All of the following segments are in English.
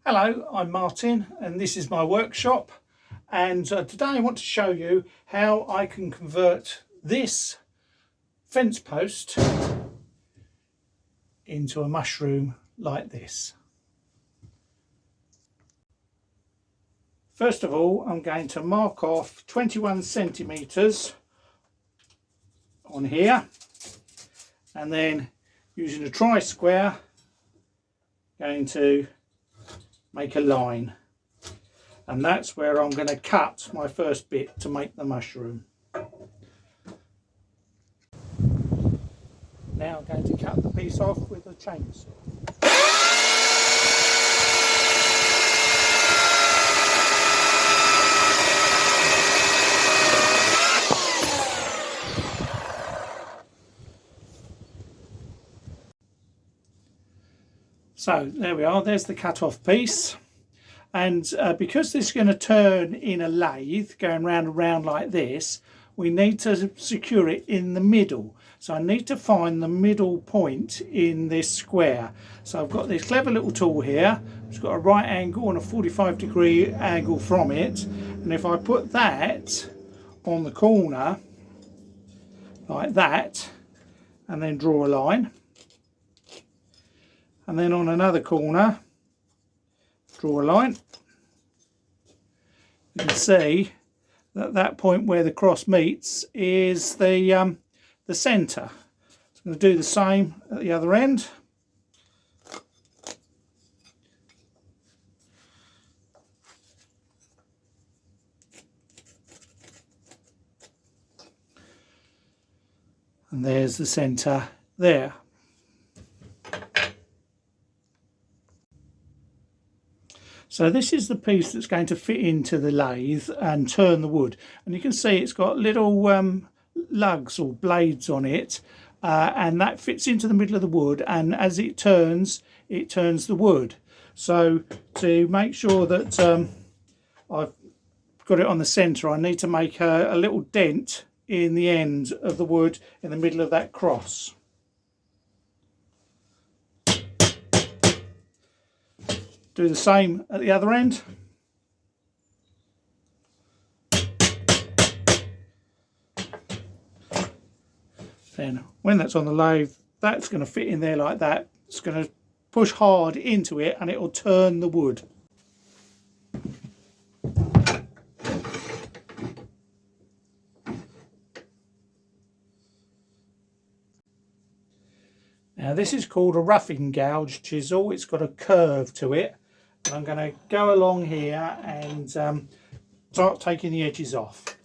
Hello, I'm Martin and this is my workshop, and today I want to show you how I can convert this fence post into a mushroom like this. First of all, I'm going to mark off 21 centimetres on here, and then using a tri-square going to make a line, and that's where I'm going to cut my first bit to make the mushroom. Now I'm going to cut the piece off with a chainsaw. So there we are, there's the cut off piece, and because this is going to turn in a lathe going round and round like this, we need to secure it in the middle. So I need to find the middle point in this square. So I've got this clever little tool here, it's got a right angle and a 45-degree angle from it, and if I put that on the corner like that and then draw a line, and then on another corner draw a line, you can see that that point where the cross meets is the centre. So I'm going to do the same at the other end. And there's the centre there. So this is the piece that's going to fit into the lathe and turn the wood. And you can see it's got little lugs or blades on it, and that fits into the middle of the wood, and as it turns the wood. So to make sure that I've got it on the centre, I need to make a little dent in the end of the wood in the middle of that cross. Do the same at the other end. Then when that's on the lathe, that's going to fit in there like that. It's going to push hard into it and it will turn the wood. Now this is called a roughing gouge chisel. It's got a curve to it. I'm going to go along here and start taking the edges off.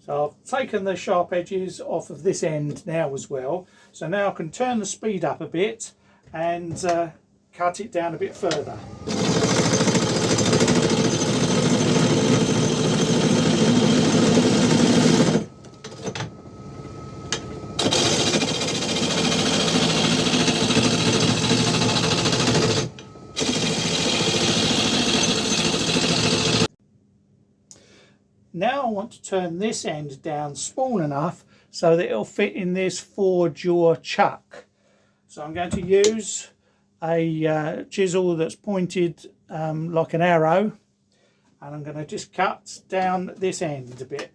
So I've taken the sharp edges off of this end now as well. So now I can turn the speed up a bit and cut it down a bit further. Now I want to turn this end down small enough so that it'll fit in this 4-jaw chuck. So I'm going to use a chisel that's pointed like an arrow, and I'm going to just cut down this end a bit.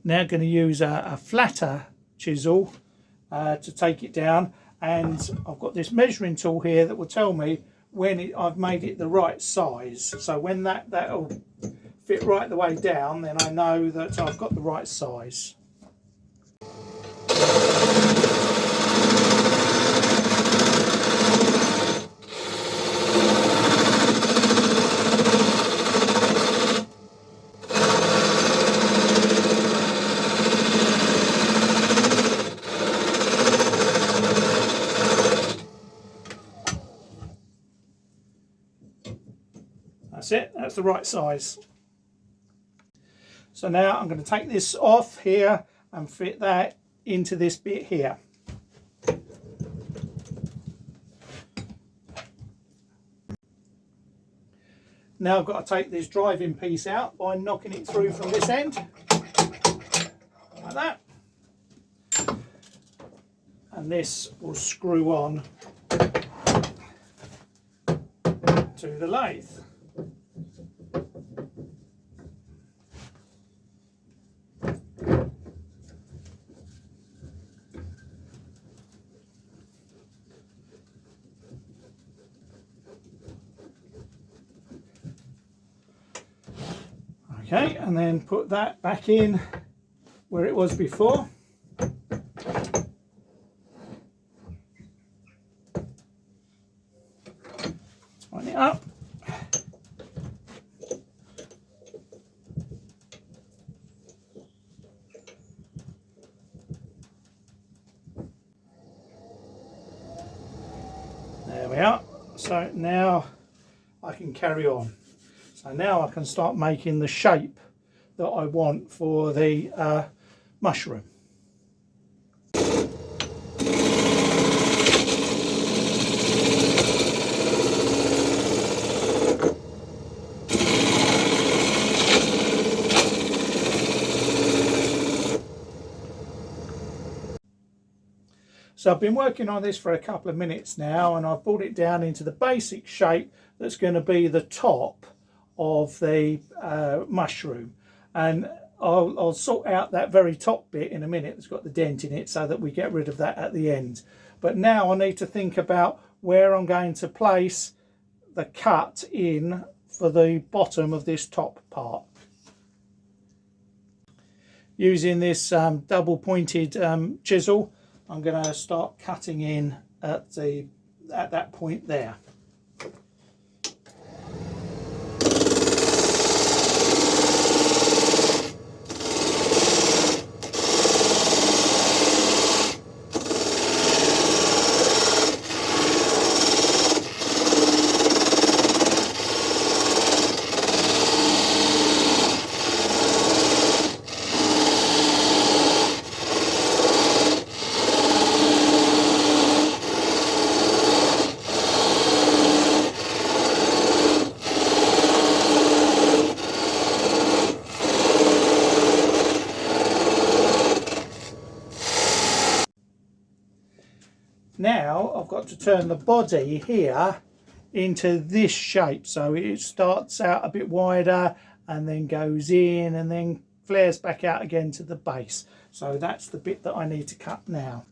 Now going to use a flatter chisel to take it down, and I've got this measuring tool here that will tell me when I've made it the right size. So when that'll fit right the way down, then I know that I've got the right size. That's it, that's the right size. So now I'm going to take this off here and fit that into this bit here. Now I've got to take this driving piece out by knocking it through from this end, like that. And this will screw on to the lathe. Okay, and then put that back in where it was before. Tighten it up. There we are. So now I can carry on. So now I can start making the shape that I want for the mushroom. So I've been working on this for a couple of minutes now, and I've brought it down into the basic shape that's going to be the top of the mushroom, and I'll sort out that very top bit in a minute that's got the dent in it, so that we get rid of that at the end. But now I need to think about where I'm going to place the cut in for the bottom of this top part. Using this double pointed chisel, I'm going to start cutting in at that point there. Now I've got to turn the body here into this shape, so it starts out a bit wider and then goes in and then flares back out again to the base. So that's the bit that I need to cut now.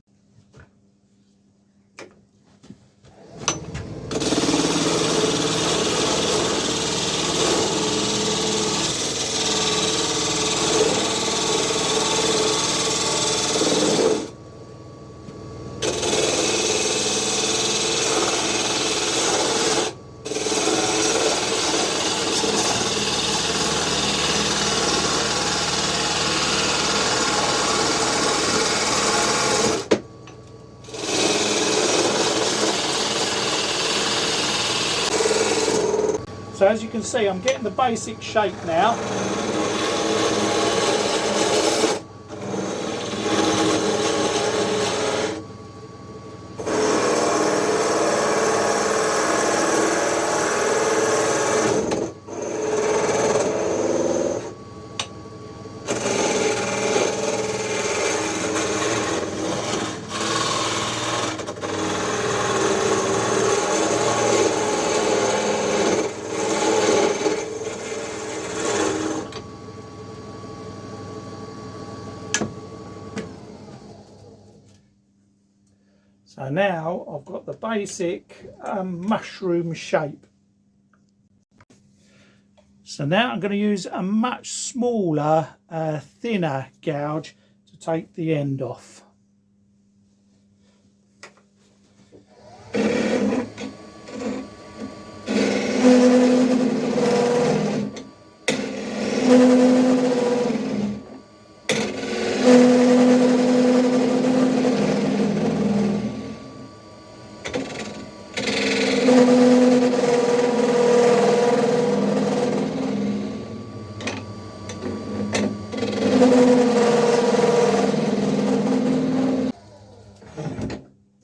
So as you can see, I'm getting the basic shape now. So now I've got the basic mushroom shape. So now I'm going to use a much smaller, thinner gouge to take the end off.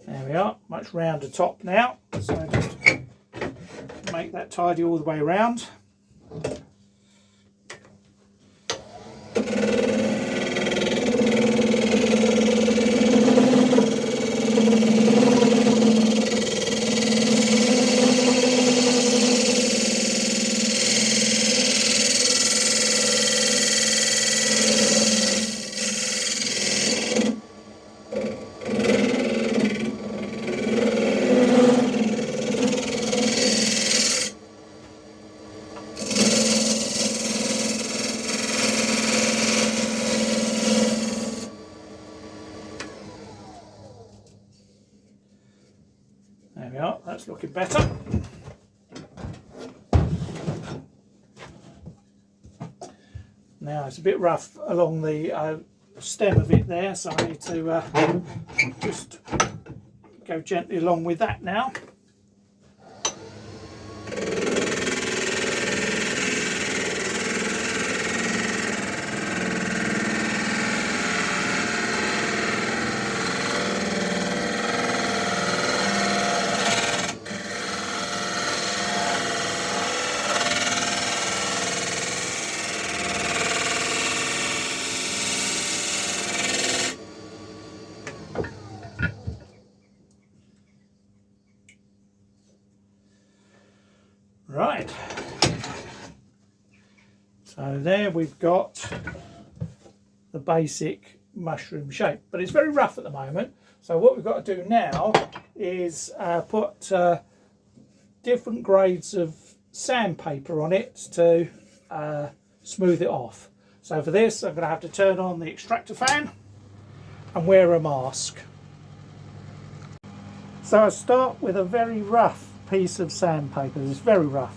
There we are, much rounder top now, so just make that tidy all the way around. There we are, that's looking better. Now it's a bit rough along the stem of it there, so I need to just go gently along with that now. Right, so there we've got the basic mushroom shape, but it's very rough at the moment. So what we've got to do now is put different grades of sandpaper on it to smooth it off. So for this I'm going to have to turn on the extractor fan and wear a mask. So I start with a very rough piece of sandpaper. It's very rough.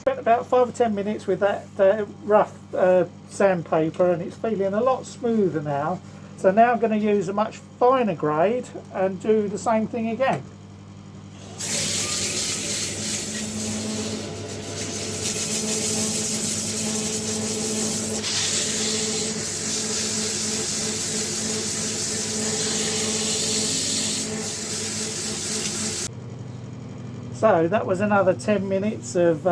Spent about 5 or 10 minutes with that rough sandpaper, and it's feeling a lot smoother now. So now I'm going to use a much finer grade and do the same thing again. So that was another 10 minutes of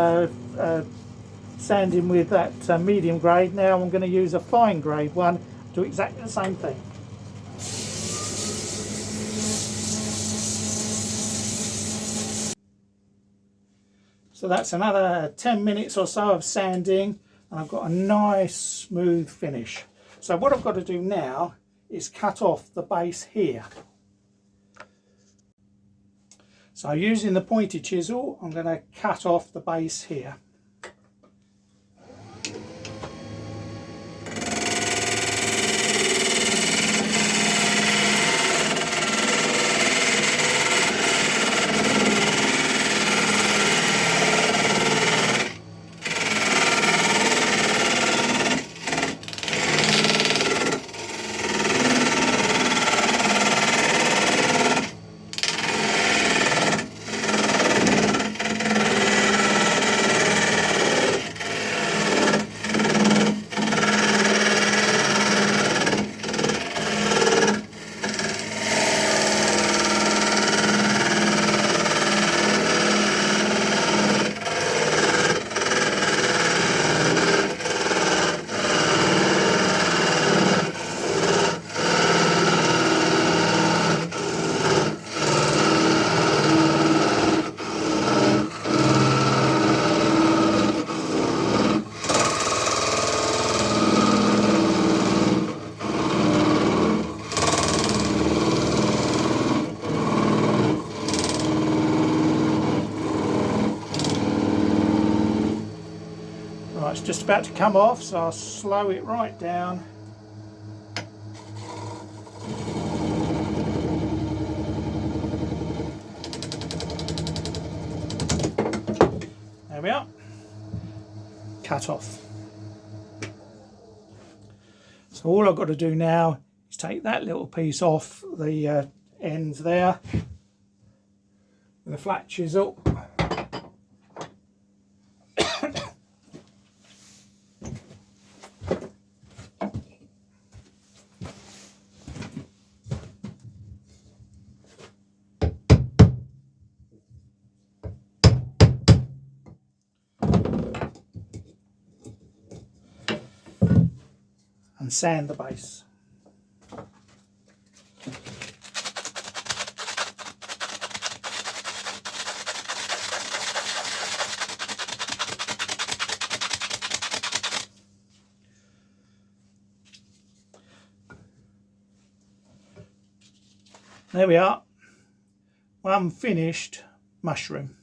sanding with that medium grade. Now I'm going to use a fine grade one, do exactly the same thing. So that's another 10 minutes or so of sanding, and I've got a nice smooth finish. So what I've got to do now is cut off the base here. So using the pointed chisel, I'm going to cut off the base here. just about to come off, so I'll slow it right down. There we are. Cut off. So all I've got to do now is take that little piece off the ends there with a flat chisel. And sand the base. There we are, one finished mushroom.